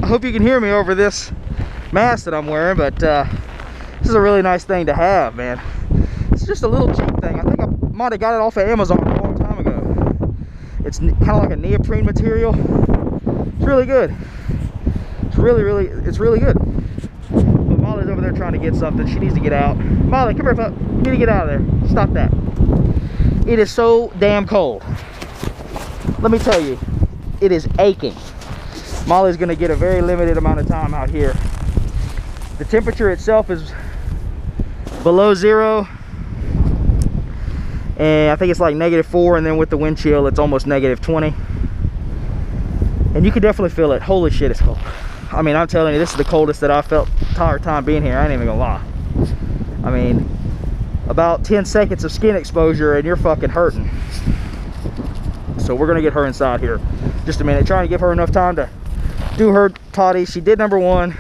hope you can hear me over this mask that I'm wearing, but this is a really nice thing to have, man. It's just a little cheap thing. I think I might have got it off of Amazon a long time ago. It's kind of like a neoprene material. It's really good. It's really good. But Molly's over there trying to get something. She needs to get out. Molly, come here, pup. You need to get out of there. Stop that. It is so damn cold. Let me tell you, it is aching. Molly's going to get a very limited amount of time out here. The temperature itself is below 0. And I think it's like -4, and then with the wind chill, it's almost -20. And you can definitely feel it. Holy shit, it's cold. I mean, I'm telling you, this is the coldest that I felt the entire time being here. I ain't even gonna lie. I mean, about 10 seconds of skin exposure and you're fucking hurting. So we're gonna get her inside here just a minute, trying to give her enough time to do her potty. She did number 1.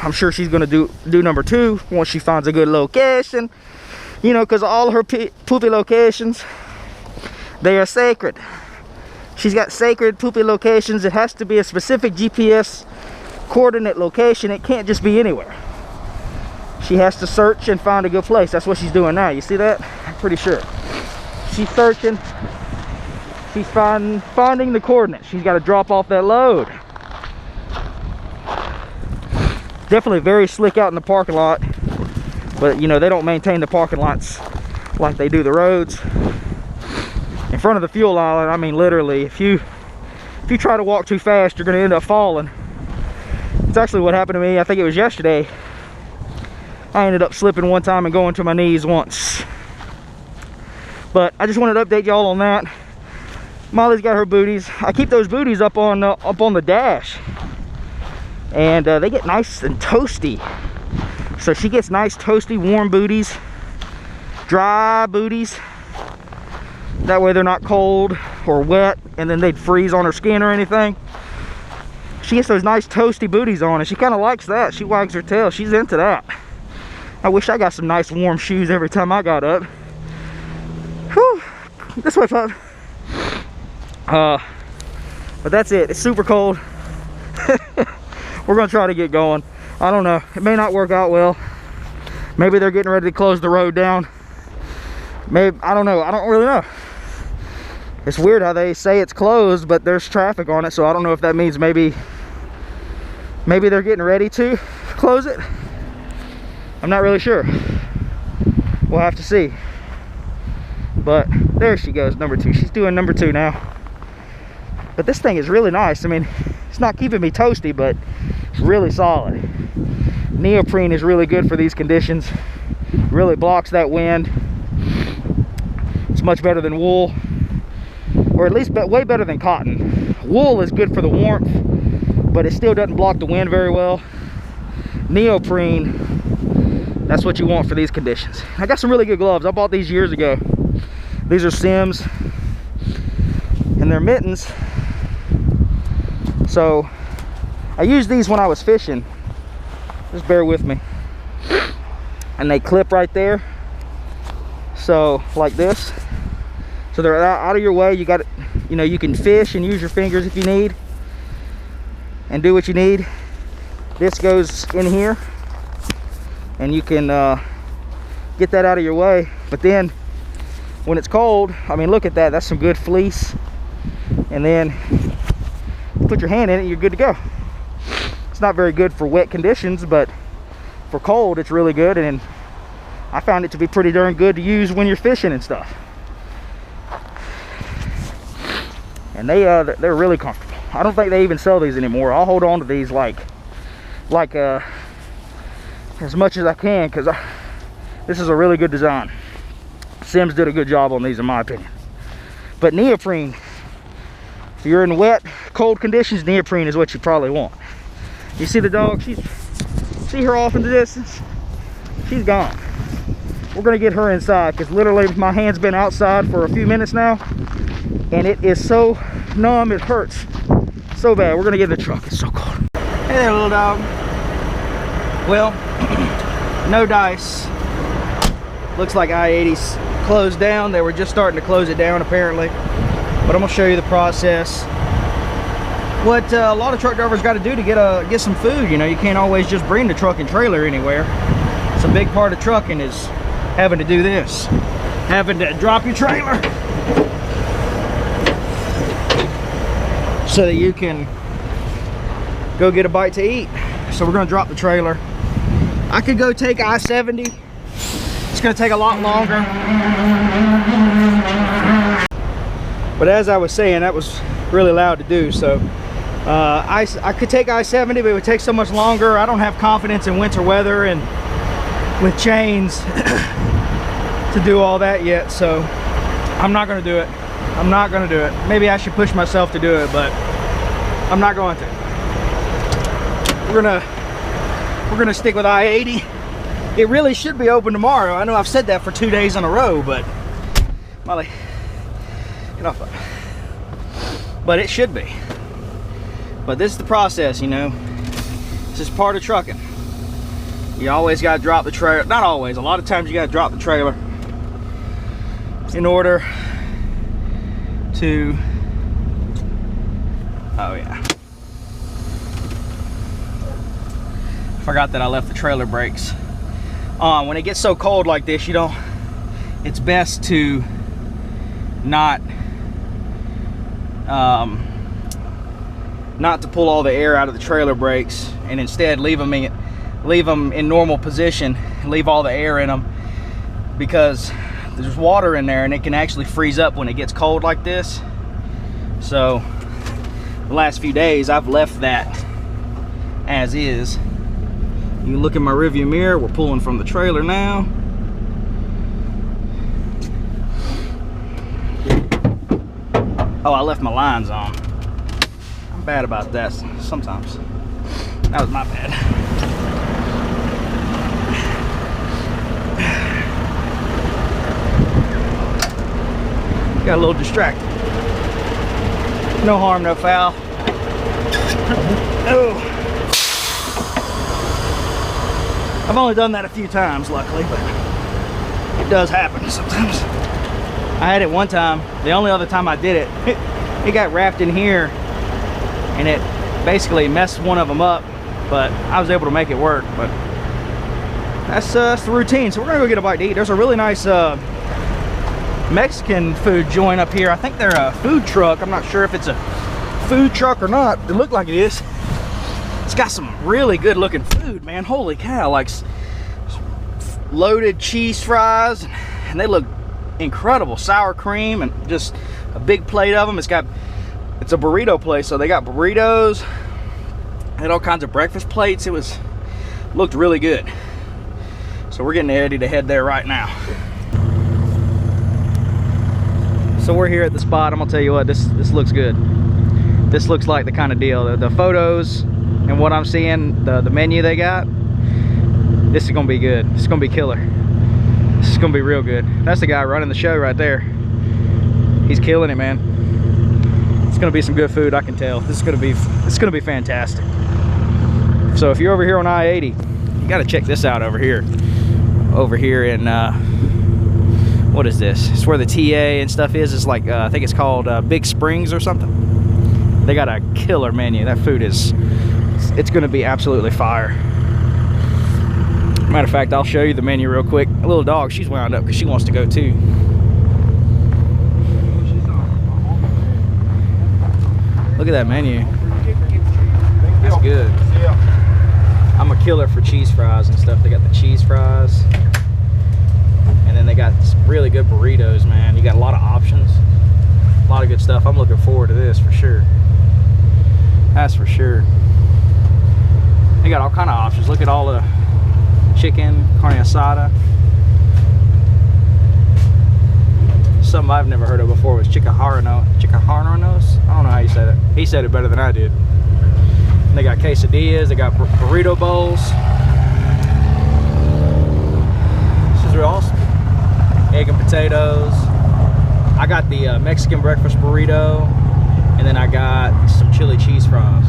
I'm sure she's gonna do number 2 once she finds a good location. You know, because all her poopy locations, they are sacred. She's got sacred poopy locations. It has to be a specific GPS coordinate location. It can't just be anywhere. She has to search and find a good place. That's what she's doing now. You see that? I'm pretty sure. She's searching. She's finding the coordinates. She's got to drop off that load. Definitely very slick out in the parking lot. But, you know, they don't maintain the parking lots like they do the roads. In front of the fuel island, I mean, literally, if you try to walk too fast, you're going to end up falling. It's actually what happened to me. I think it was yesterday. I ended up slipping one time and going to my knees once. But I just wanted to update y'all on that. Molly's got her booties. I keep those booties up on the dash, and they get nice and toasty. So she gets nice, toasty, warm booties, dry booties. That way they're not cold or wet, and then they'd freeze on her skin or anything. She gets those nice, toasty booties on, and she kind of likes that. She wags her tail. She's into that. I wish I got some nice, warm shoes every time I got up. Whew. This way, pup. But that's it. It's super cold. We're going to try to get going. I don't know, it may not work out well. Maybe they're getting ready to close the road down. Maybe, I don't know, I don't really know. It's weird how they say it's closed, but there's traffic on it, so I don't know if that means maybe they're getting ready to close it. I'm not really sure. We'll have to see. But there she goes, number 2. She's doing number 2 now. But this thing is really nice. I mean, it's not keeping me toasty, but it's really solid. Neoprene is really good for these conditions. Really blocks that wind. It's much better than wool, or at least way better than cotton. Wool is good for the warmth, but it still doesn't block the wind very well. Neoprene, that's what you want for these conditions. I got some really good gloves. I bought these years ago. These are Sims, and they're mittens. So I used these when I was fishing. Just bear with me. And they clip right there. So like this. So they're out of your way. You got it, you know, you can fish and use your fingers if you need, and do what you need. This goes in here, and you can get that out of your way. But then when it's cold, I mean, look at that. That's some good fleece. And then put your hand in it, you're good to go. It's not very good for wet conditions, but for cold, it's really good. And I found it to be pretty darn good to use when you're fishing and stuff. And they're really comfortable. I don't think they even sell these anymore. I'll hold on to these like as much as I can, because this is a really good design. Sims did a good job on these, in my opinion. But neoprene, if you're in wet, cold conditions, neoprene is what you probably want. You see the dog? See her off in the distance? She's gone. We're gonna get her inside, because literally my hand's been outside for a few minutes now, and it is so numb, it hurts so bad. We're gonna get in the truck. It's so cold. Hey there, little dog. Well, no dice. Looks like I-80's closed down. They were just starting to close it down apparently, but I'm gonna show you the process. what a lot of truck drivers got to do to get some food. You know, you can't always just bring the truck and trailer anywhere. It's a big part of trucking is having to do this, having to drop your trailer so that you can go get a bite to eat. So we're gonna drop the trailer. I could go take I-70. It's gonna take a lot longer. But as I was saying, that was really loud to do. So I could take I-70, but it would take so much longer. I don't have confidence in winter weather and with chains to do all that yet. So I'm not gonna do it. I'm not gonna do it. Maybe I should push myself to do it, but I'm not going to. We're gonna stick with I-80. It really should be open tomorrow. I know I've said that for 2 days in a row, but Molly, get off. But it should be. But this is the process, you know. This is part of trucking. You always gotta drop the trailer. Not always. A lot of times you gotta drop the trailer in order to. Oh yeah. Forgot that I left the trailer brakes on. When it gets so cold like this, you don't, it's best to not to pull all the air out of the trailer brakes, and instead leave them in normal position, leave all the air in them, because there's water in there and it can actually freeze up when it gets cold like this. So the last few days I've left that as is. You can look in my rearview mirror. We're pulling from the trailer now. Oh, I left my lines on. I'm bad about that sometimes. That was my bad. Got a little distracted. No harm, no foul. Oh. I've only done that a few times, luckily, but it does happen sometimes. I had it one time. The only other time I did it, it got wrapped in here, and it basically messed one of them up, but I was able to make it work. But that's the routine. So we're gonna go get a bite to eat. There's a really nice Mexican food joint up here. I think they're a food truck. I'm not sure if it's a food truck or not. It looked like it is. It's got some really good looking food, man. Holy cow, like loaded cheese fries, and they look incredible. Sour cream and just a big plate of them. It's a burrito place, so they got burritos and all kinds of breakfast plates. Looked really good. So we're getting ready to head there right now. So we're here at the spot. I'm gonna tell you what, this looks good. This looks like the kind of deal. The photos and what I'm seeing, the menu they got, this is gonna be good. This is gonna be killer. This is gonna be real good. That's the guy running the show right there. He's killing it, man. It's gonna be some good food, I can tell. It's gonna be fantastic. So if you're over here on I-80, you gotta check this out over here. Over here in what is this? It's where the TA and stuff is. It's like I think it's called Big Springs or something. They got a killer menu. That food it's gonna be absolutely fire. Matter of fact, I'll show you the menu real quick. A little dog, she's wound up because she wants to go too. Look at that menu. That's good. I'm a killer for cheese fries and stuff. They got the cheese fries, and then they got some really good burritos, man. You got a lot of options, a lot of good stuff. I'm looking forward to this for sure. That's for sure. They got all kind of options. Look at all the chicken, carne asada. Something I've never heard of before was chicharronos. I don't know how you say that. He said it better than I did. And they got quesadillas. They got burrito bowls. This is real awesome. Egg and potatoes. I got the Mexican breakfast burrito, and then I got some chili cheese fries.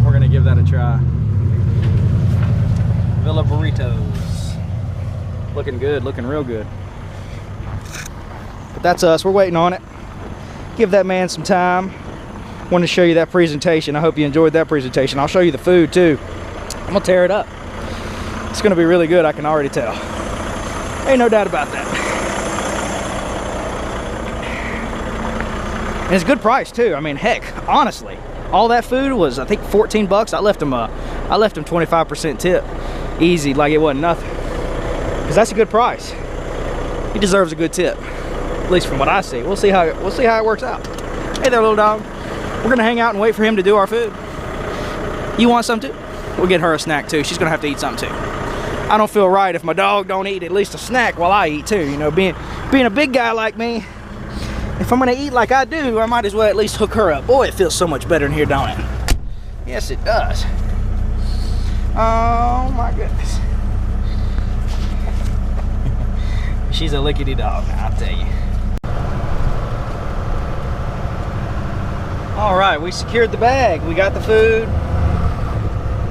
We're gonna give that a try. Villa burritos. Looking good, looking real good. But that's us, we're waiting on it. Give that man some time. wanted to show you that presentation. I hope you enjoyed that presentation. I'll show you the food too. I'm gonna tear it up. It's gonna be really good, I can already tell. Ain't no doubt about that. And it's a good price too. I mean, heck, honestly, all that food was, I think, 14 bucks. I left him 25% tip, easy, like it wasn't nothing. Because that's a good price. He deserves a good tip, at least from what I see. We'll see how it works out. Hey there, little dog. We're gonna hang out and wait for him to do our food. You want some too? We'll get her a snack too. She's gonna have to eat something too. I don't feel right if my dog don't eat at least a snack while I eat too. You know, being a big guy like me, if I'm gonna eat like I do, I might as well at least hook her up. Boy, it feels so much better in here, don't it? Yes, it does. Oh my goodness. She's a lickety dog, I'll tell you. All right, we secured the bag. We got the food.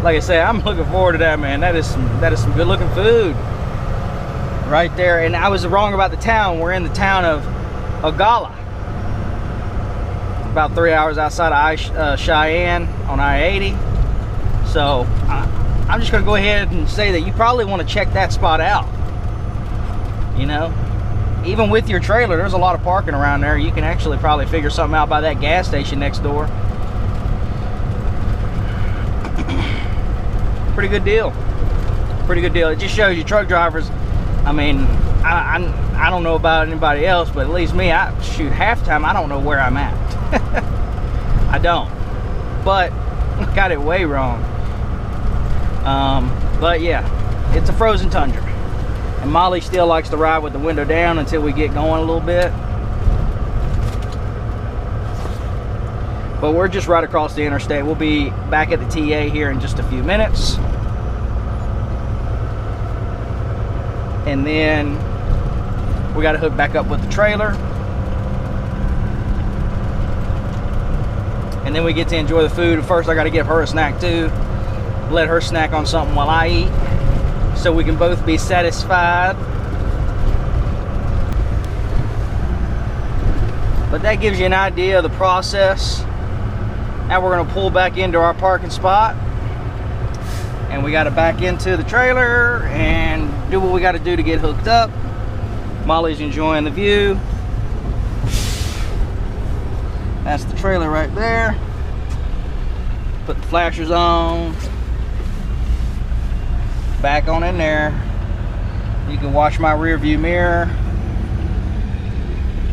Like I say, I'm looking forward to that, man. That is some good looking food right there. And I was wrong about the town. We're in the town of Ogallala, about 3 hours outside of Cheyenne on I-80. So I'm just gonna go ahead and say that you probably want to check that spot out. You know, even with your trailer, there's a lot of parking around there. You can actually probably figure something out by that gas station next door. Pretty good deal. Pretty good deal. It just shows you truck drivers. I mean, I don't know about anybody else, but at least me, shoot, half the time I don't know where I'm at. I don't. But I got it way wrong. But yeah, it's a frozen tundra. And Molly still likes to ride with the window down until we get going a little bit. But we're just right across the interstate. We'll be back at the TA here in just a few minutes. And then we got to hook back up with the trailer. And then we get to enjoy the food. First, I got to give her a snack too. Let her snack on something while I eat, so we can both be satisfied. But that gives you an idea of the process. Now we're gonna pull back into our parking spot, and we gotta back into the trailer and do what we gotta do to get hooked up. Molly's enjoying the view. That's the trailer right there. Put the flashers on. Back on in there. You can watch my rear view mirror.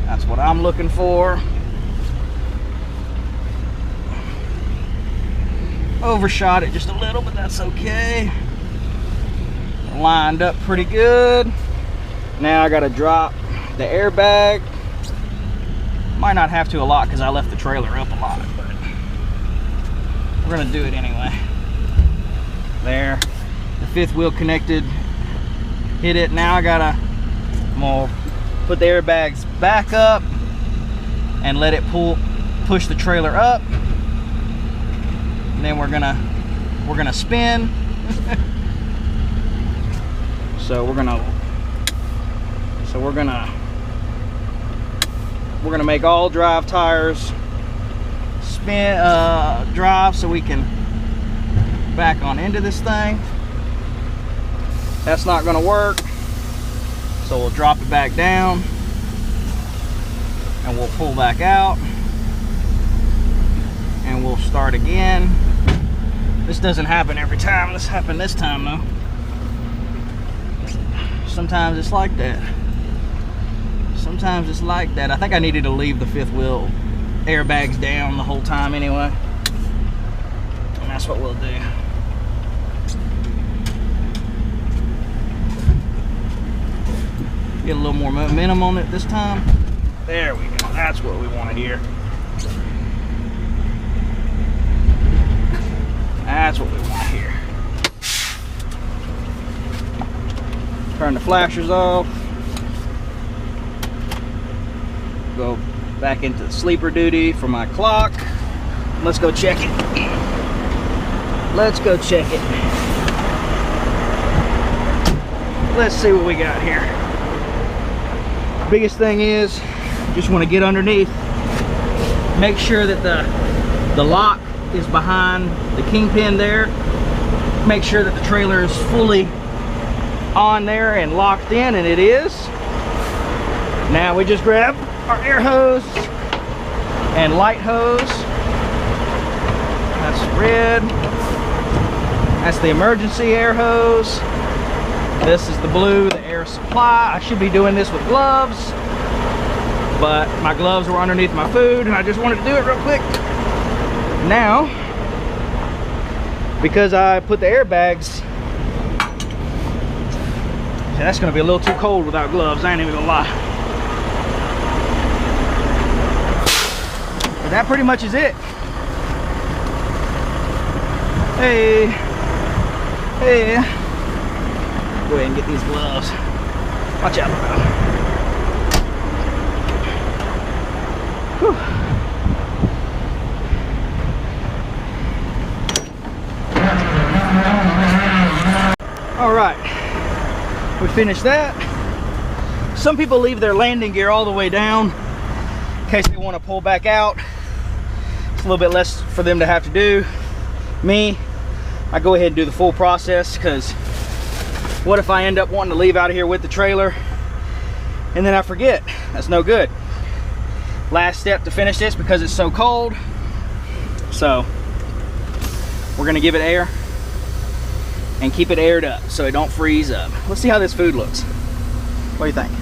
That's what I'm looking for. Overshot it just a little, but that's okay. Lined up pretty good. Now I gotta drop the airbag. Might not have to a lot because I left the trailer up a lot, but we're gonna do it anyway. There. The fifth wheel connected. Hit it. Now I'm gonna put the airbags back up and let it push the trailer up. And then we're gonna spin. So we're gonna make all drive tires spin, drive, so we can back on into this thing. That's not gonna work, so we'll drop it back down and we'll pull back out and we'll start again. This doesn't happen every time. This happened this time though. Sometimes it's like that. Sometimes it's like that. I think I needed to leave the fifth wheel airbags down the whole time anyway. And that's what we'll do. Get a little more momentum on it this time. There we go. That's what we wanted here. That's what we want here. Turn the flashers off. Go back into the sleeper duty for my clock. Let's go check it. Let's go check it. Let's see what we got here. Biggest thing is, just want to get underneath, make sure that the The lock is behind the kingpin there. Make sure that the trailer is fully on there and locked in, and it is. Now we just grab our air hose and light hose. That's red. That's the emergency air hose. This is the blue, the air supply. I should be doing this with gloves, but my gloves were underneath my food and I just wanted to do it real quick. Now, because I put the airbags, that's gonna be a little too cold without gloves, I ain't even gonna lie. But that pretty much is it. Hey, hey. Go ahead and get these gloves. Watch out, bro. Whew. All right, we finished that. Some people leave their landing gear all the way down in case they want to pull back out. It's a little bit less for them to have to do. Me, I go ahead and do the full process, because what if I end up wanting to leave out of here with the trailer and then I forget? That's no good. Last step to finish this because it's so cold. So we're gonna give it air and keep it aired up so it don't freeze up. Let's see how this food looks. What do you think?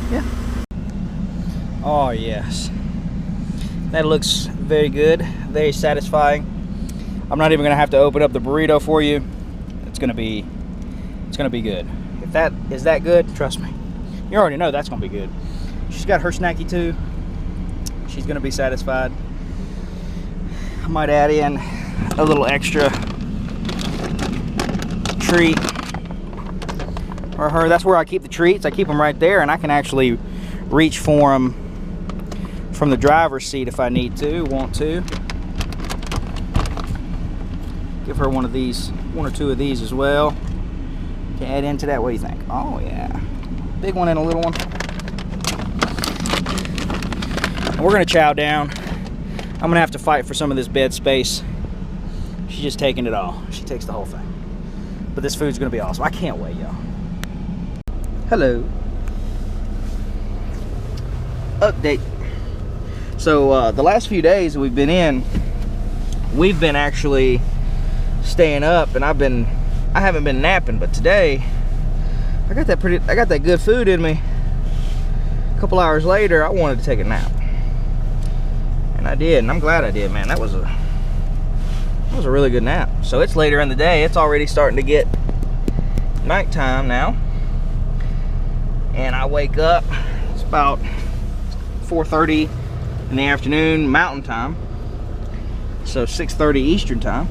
Yeah. Oh yes. That looks very good, very satisfying. I'm not even gonna have to open up the burrito for you. It's gonna be good. If that is that good, trust me. You already know that's gonna be good. She's got her snacky too. She's gonna be satisfied. I might add in a little extra treat for her. That's where I keep the treats. I keep them right there, and I can actually reach for them from the driver's seat if I need to, want to. Give her one of these, one or two of these as well. Can add into that. What do you think? Oh yeah, big one and a little one. And we're gonna chow down. I'm gonna have to fight for some of this bed space. She's just taking it all. She takes the whole thing. But this food's gonna be awesome. I can't wait, y'all. Hello. Update. So the last few days that we've been actually staying up, and I haven't been napping, but today I got that good food in me. A couple hours later, I wanted to take a nap, and I did, and I'm glad I did, man. That was a really good nap. So it's later in the day. It's already starting to get nighttime now, and I wake up. It's about 4:30 in the afternoon Mountain Time, so 6:30 Eastern Time.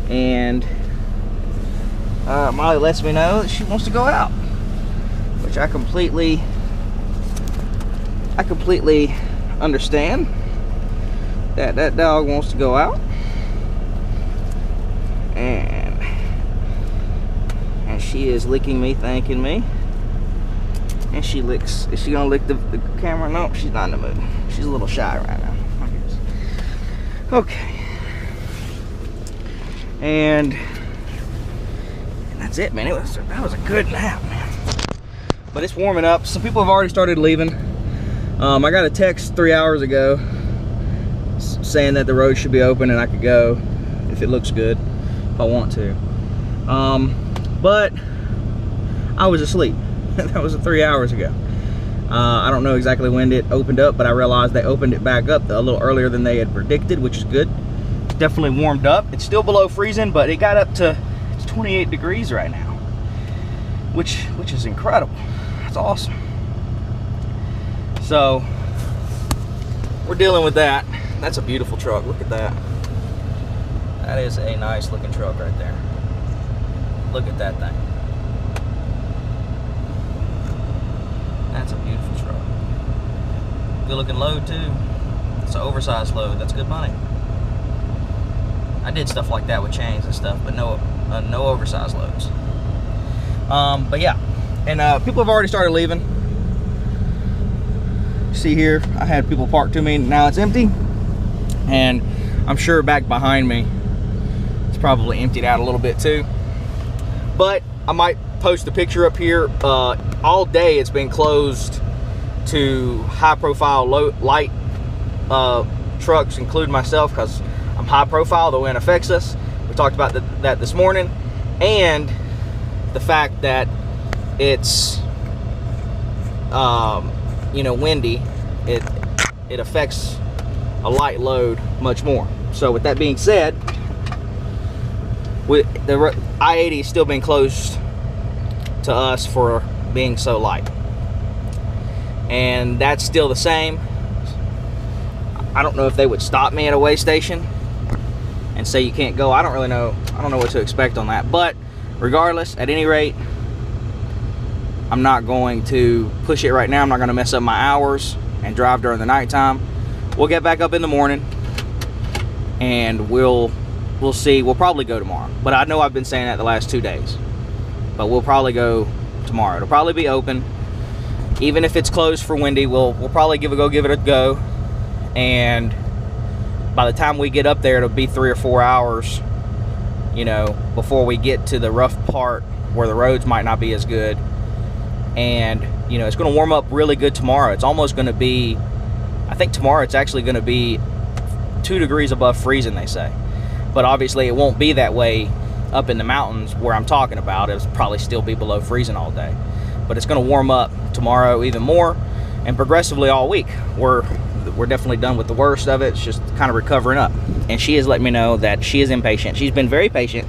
And Molly lets me know that she wants to go out, which I completely understand. That dog wants to go out, and she is licking me, thanking me. And she licks. Is she gonna lick the camera? No, she's not in the mood. She's a little shy right now, I guess. Okay. And that's it, man. That was a good nap, man. But it's warming up. Some people have already started leaving. I got a text 3 hours ago saying that the road should be open and I could go if it looks good, if I want to. But I was asleep. That was 3 hours ago. I don't know exactly when it opened up, but I realized they opened it back up a little earlier than they had predicted, which is good. Definitely warmed up. It's still below freezing, but it got up to 28 degrees right now, which is incredible. That's awesome. So we're dealing with that. That's a beautiful truck. Look at that. That is a nice looking truck right there. Look at that thing. That's a beautiful truck. Good looking load too. It's an oversized load. That's good money. I did stuff like that with chains and stuff, but no oversized loads. But yeah, and people have already started leaving. See here, I had people parked to me. Now it's empty. And I'm sure back behind me, it's probably emptied out a little bit too. But I might post a picture up here. All day it's been closed to high profile light trucks, including myself, because I'm high profile, the wind affects us. We talked about that this morning. And the fact that it's you know, windy, it affects a light load much more. So with that being said, the I-80 is still being closed to us for being so light, and that's still the same. I don't know if they would stop me at a way station and say you can't go. I don't really know. I don't know what to expect on that. But regardless, at any rate, I'm not going to push it right now. I'm not going to mess up my hours and drive during the nighttime. We'll get back up in the morning and we'll see. We'll probably go tomorrow. But I know I've been saying that the last 2 days. But we'll probably go tomorrow. It'll probably be open. Even if it's closed for windy, we'll probably give it a go. And by the time we get up there, it'll be 3 or 4 hours, you know, before we get to the rough part where the roads might not be as good. And, you know, it's going to warm up really good tomorrow. It's almost going to be, I think tomorrow it's actually going to be 2 degrees above freezing, they say. But obviously it won't be that way up in the mountains where I'm talking about. It'll probably still be below freezing all day. But it's going to warm up tomorrow even more, and progressively all week. We're definitely done with the worst of it. It's just kind of recovering up. And she has let me know that she is impatient. She's been very patient,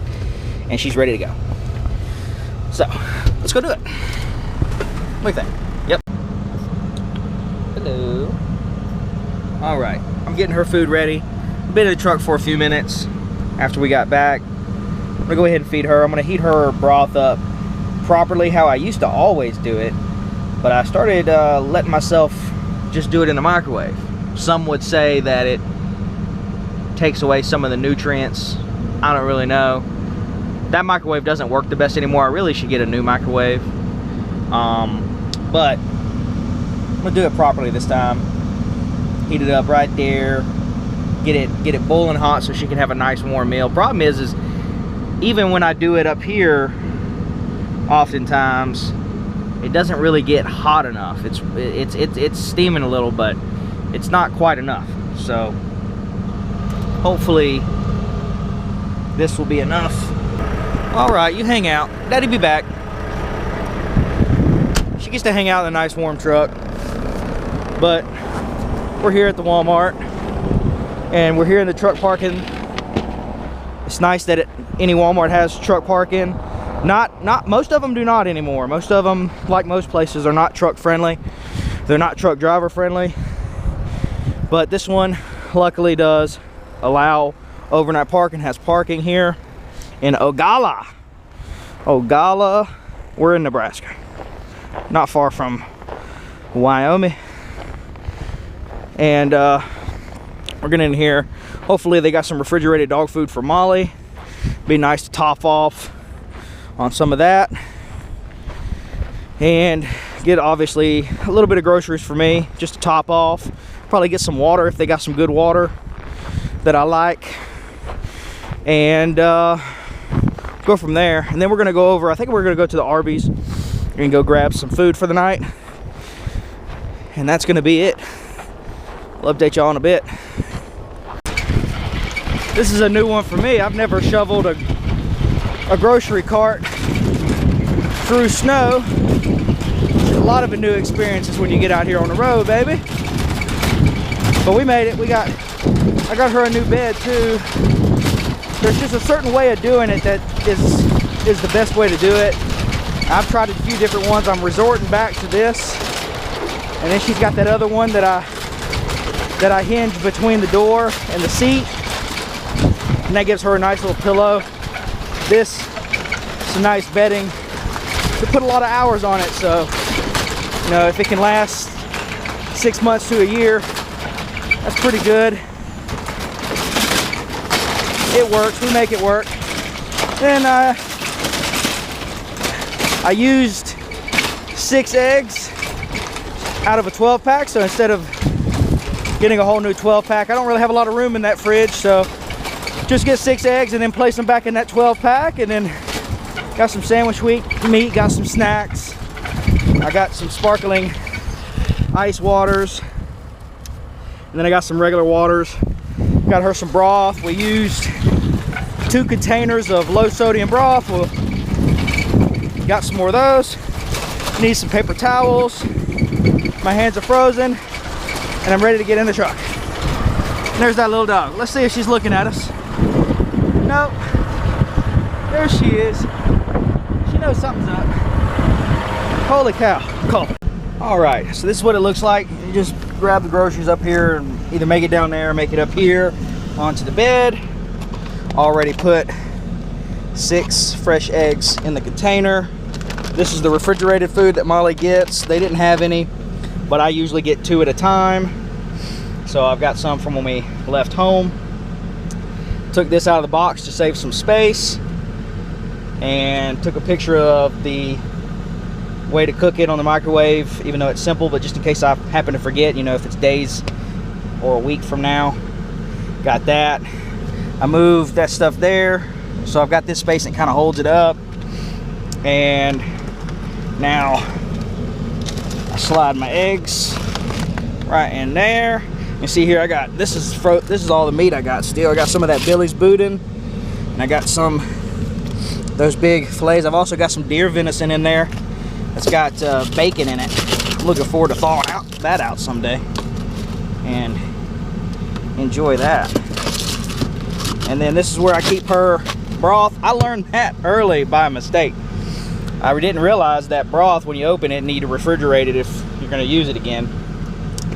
and she's ready to go. So, let's go do it. What do you think? Yep. Hello. All right, I'm getting her food ready. I've been in the truck for a few minutes after we got back. I'm gonna go ahead and feed her. I'm gonna heat her broth up properly how I used to always do it, but I started letting myself just do it in the microwave. Some would say that it takes away some of the nutrients. I don't really know. That microwave doesn't work the best anymore. I really should get a new microwave. But I'm gonna do it properly this time. Heat it up right there. Get it boiling hot so she can have a nice warm meal. Problem is even when I do it up here, oftentimes it doesn't really get hot enough. It's steaming a little, but it's not quite enough. So hopefully this will be enough. All right, you hang out. Daddy be back. She gets to hang out in a nice warm truck. But we're here at the Walmart, and we're here in the truck parking. It's nice that any Walmart has truck parking. Not most of them do not anymore. Most of them, like most places, are not truck friendly. They're not truck driver friendly. But this one luckily does allow overnight parking. Has parking here in Ogallala. Ogallala. We're in Nebraska, not far from Wyoming. And we're getting in here. Hopefully they got some refrigerated dog food for Molly. Be nice to top off on some of that, and get obviously a little bit of groceries for me just to top off. Probably get some water if they got some good water that I like, and go from there. And then we're gonna go over, I think we're gonna go to the Arby's and go grab some food for the night, and that's gonna be it. I'll update y'all in a bit. This is a new one for me. I've never shoveled a grocery cart through snow. A lot of new experiences when you get out here on the road, baby. But we made it. I got her a new bed too. There's just a certain way of doing it that is the best way to do it. I've tried a few different ones. I'm resorting back to this. And then she's got that other one that I hinge between the door and the seat. And that gives her a nice little pillow. This is some nice bedding. We put a lot of hours on it, so you know, if it can last 6 months to a year, that's pretty good. It works. We make it work. Then I used 6 eggs out of a 12 pack, so instead of getting a whole new 12 pack. I don't really have a lot of room in that fridge, so just get 6 eggs and then place them back in that 12 pack. And then got some sandwich meat, got some snacks. I got some sparkling ice waters. And then I got some regular waters. Got her some broth. We used 2 containers of low sodium broth. We'll got some more of those. Need some paper towels. My hands are frozen and I'm ready to get in the truck. And there's that little dog. Let's see if she's looking at us. Nope. There she is. She knows something's up. Holy cow. Cool. All right, so this is what it looks like. You just grab the groceries up here and either make it down there or make it up here onto the bed. Already put 6 fresh eggs in the container. This is the refrigerated food that Molly gets. They didn't have any, but I usually get 2 at a time. So I've got some from when we left home. Took this out of the box to save some space and took a picture of the way to cook it on the microwave, even though it's simple, but just in case I happen to forget, you know, if it's days or a week from now. Got that. I moved that stuff there, so I've got this space that kind of holds it up. And now I slide my eggs right in there. You see here, I got this is all the meat I got still. I got some of that Billy's boudin, and I got some those big fillets. I've also got some deer venison in there. It's got bacon in it. I'm looking forward to thawing that out someday and enjoy that. And then this is where I keep her broth. I learned that early by mistake. I didn't realize that broth, when you open it, need to refrigerate it if you're going to use it again.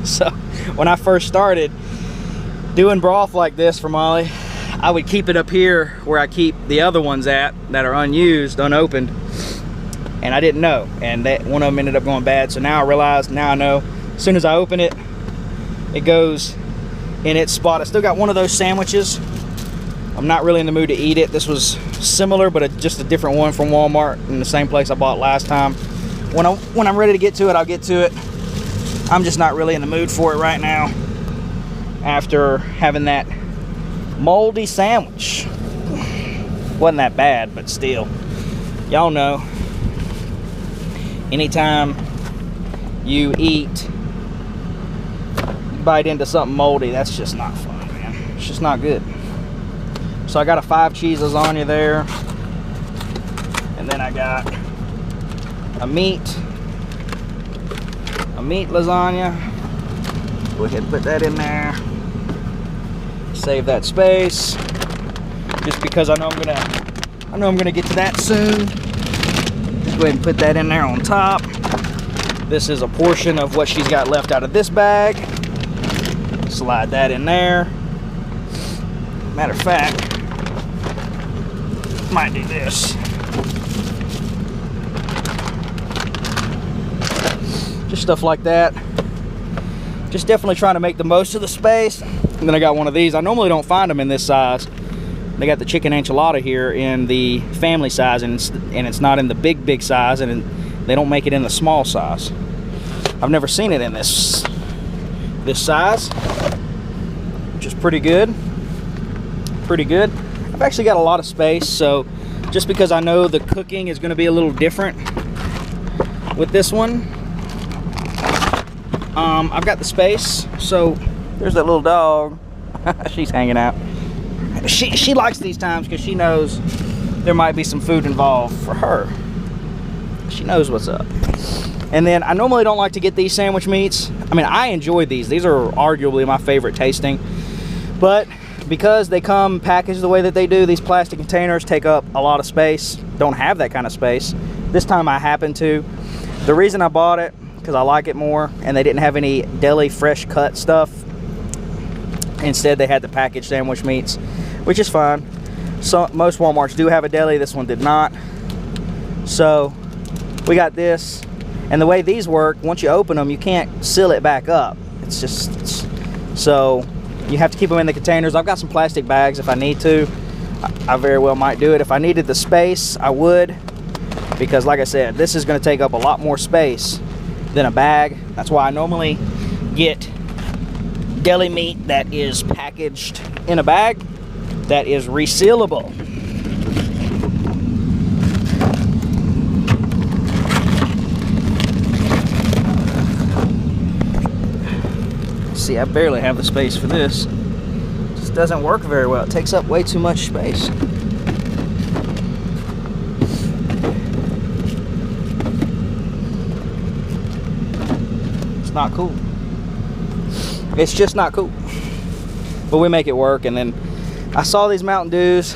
So when I first started doing broth like this for Molly, I would keep it up here where I keep the other ones at that are unused, unopened. And I didn't know, and that one of them ended up going bad. So now I realized, now I know, as soon as I open it, it goes in its spot. I still got one of those sandwiches. I'm not really in the mood to eat it. This was similar, but just a different one from Walmart in the same place I bought last time. When I'm ready to get to it, I'll get to it. I'm just not really in the mood for it right now after having that moldy sandwich. Wasn't that bad, but still. Y'all know, anytime you bite into something moldy, that's just not fun, man. It's just not good. So I got a 5 cheese lasagna there, and then I got a meat lasagna. Go ahead and put that in there. Save that space, just because I know I'm gonna get to that soon. Just go ahead and put that in there on top. This is a portion of what she's got left out of this bag. Slide that in there. Matter of fact, might do this. Just stuff like that. Just definitely trying to make the most of the space. And then I got one of these. I normally don't find them in this size. They got the chicken enchilada here in the family size, and it's not in the big size, and they don't make it in the small size. I've never seen it in this size, which is pretty good. Pretty good. I've actually got a lot of space, so just because I know the cooking is going to be a little different with this one, I've got the space. So there's that little dog. She's hanging out. She likes these times because she knows there might be some food involved for her. She knows what's up. And then I normally don't like to get these sandwich meats. I mean, I enjoy these. These are arguably my favorite tasting. But because they come packaged the way that they do, these plastic containers take up a lot of space. Don't have that kind of space. This time I happened to. The reason I bought it, because I like it more, and they didn't have any deli fresh cut stuff. Instead, they had the packaged sandwich meats, which is fine. So most Walmarts do have a deli. This one did not. So we got this, and the way these work, once you open them, you can't seal it back up. It's just, so you have to keep them in the containers. I've got some plastic bags if I need to. I very well might do it. If I needed the space, I would, because like I said, this is going to take up a lot more space than a bag. That's why I normally get deli meat that is packaged in a bag that is resealable. See, I barely have the space for this. It just doesn't work very well. It takes up way too much space. It's not cool. It's just not cool. But we make it work. And then I saw these Mountain Dews.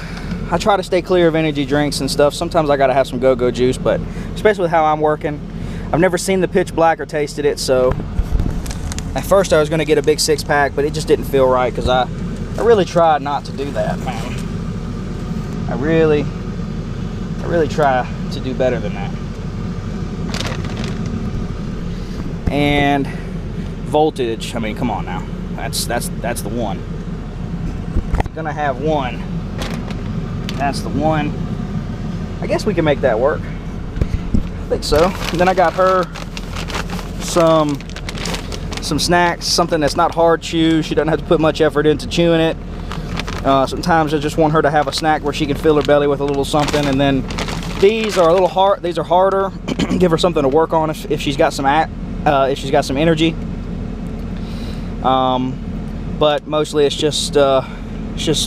I try to stay clear of energy drinks and stuff. Sometimes I gotta have some go-go juice, but especially with how I'm working, I've never seen the Pitch Black or tasted it, so at first I was gonna get a big 6-pack, but it just didn't feel right because I really tried not to do that, man. I really try to do better than that. And voltage, I mean, come on now. That's the one. You're gonna have one. That's the one. I guess we can make that work. I think so. And then I got her some snacks, something that's not hard chew. She doesn't have to put much effort into chewing it. Sometimes I just want her to have a snack where she can fill her belly with a little something. And then these are a little hard. These are harder. Give her something to work on if she's got some energy. But mostly it's just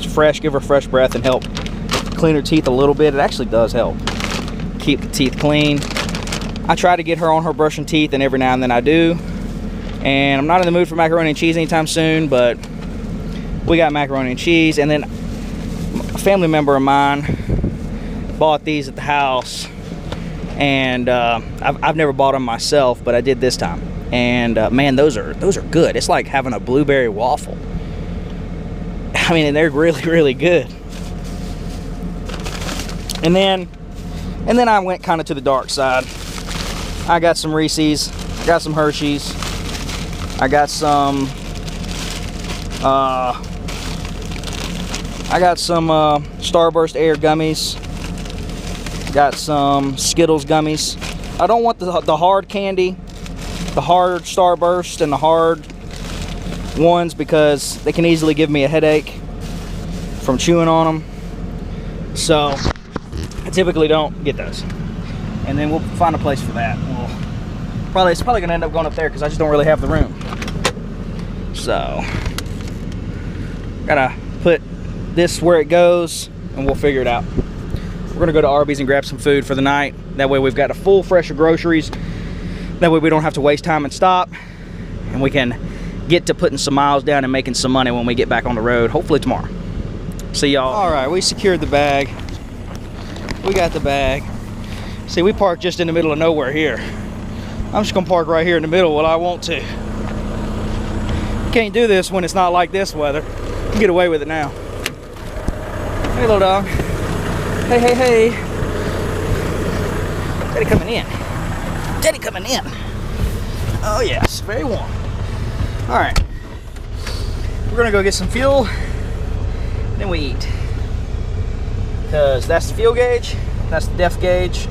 fresh. Give her fresh breath and help clean her teeth a little bit. It actually does help keep the teeth clean. I try to get her on her brushing teeth, and every now and then I do. And I'm not in the mood for macaroni and cheese anytime soon, but we got macaroni and cheese. And then a family member of mine bought these at the house, and I've never bought them myself, but I did this time. And man, those are good. It's like having a blueberry waffle. I mean, they're really good. And then I went kind of to the dark side. I got some Reese's, I got some Hershey's, I got some Starburst Air gummies, got some Skittles gummies. I don't want the hard candy, the hard Starburst and the hard ones, because they can easily give me a headache from chewing on them. So I typically don't get those. And then we'll find a place for that. It's probably gonna end up going up there because I just don't really have the room. So gotta put this where it goes, and we'll figure it out. We're gonna go to Arby's and grab some food for the night. That way we've got a full fresh of groceries. That way we don't have to waste time and stop, and we can get to putting some miles down and making some money when we get back on the road, hopefully tomorrow. See y'all. All right, we secured the bag. We got the bag. See, we parked just in the middle of nowhere here. I'm just gonna park right here in the middle when I want to. Can't do this when it's not like this weather. You can get away with it now. Hey, little dog. Hey, hey, hey. Daddy coming in. Daddy coming in. Oh yes, very warm. All right. We're gonna go get some fuel, then we eat. Because that's the fuel gauge, that's the depth gauge.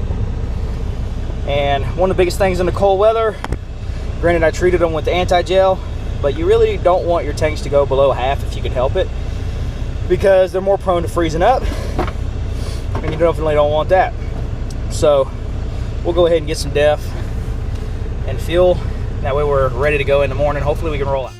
And one of the biggest things in the cold weather, granted I treated them with the anti-gel, but you really don't want your tanks to go below half if you can help it, because they're more prone to freezing up, and you definitely don't want that. So we'll go ahead and get some def and fuel. That way we're ready to go in the morning. Hopefully we can roll out.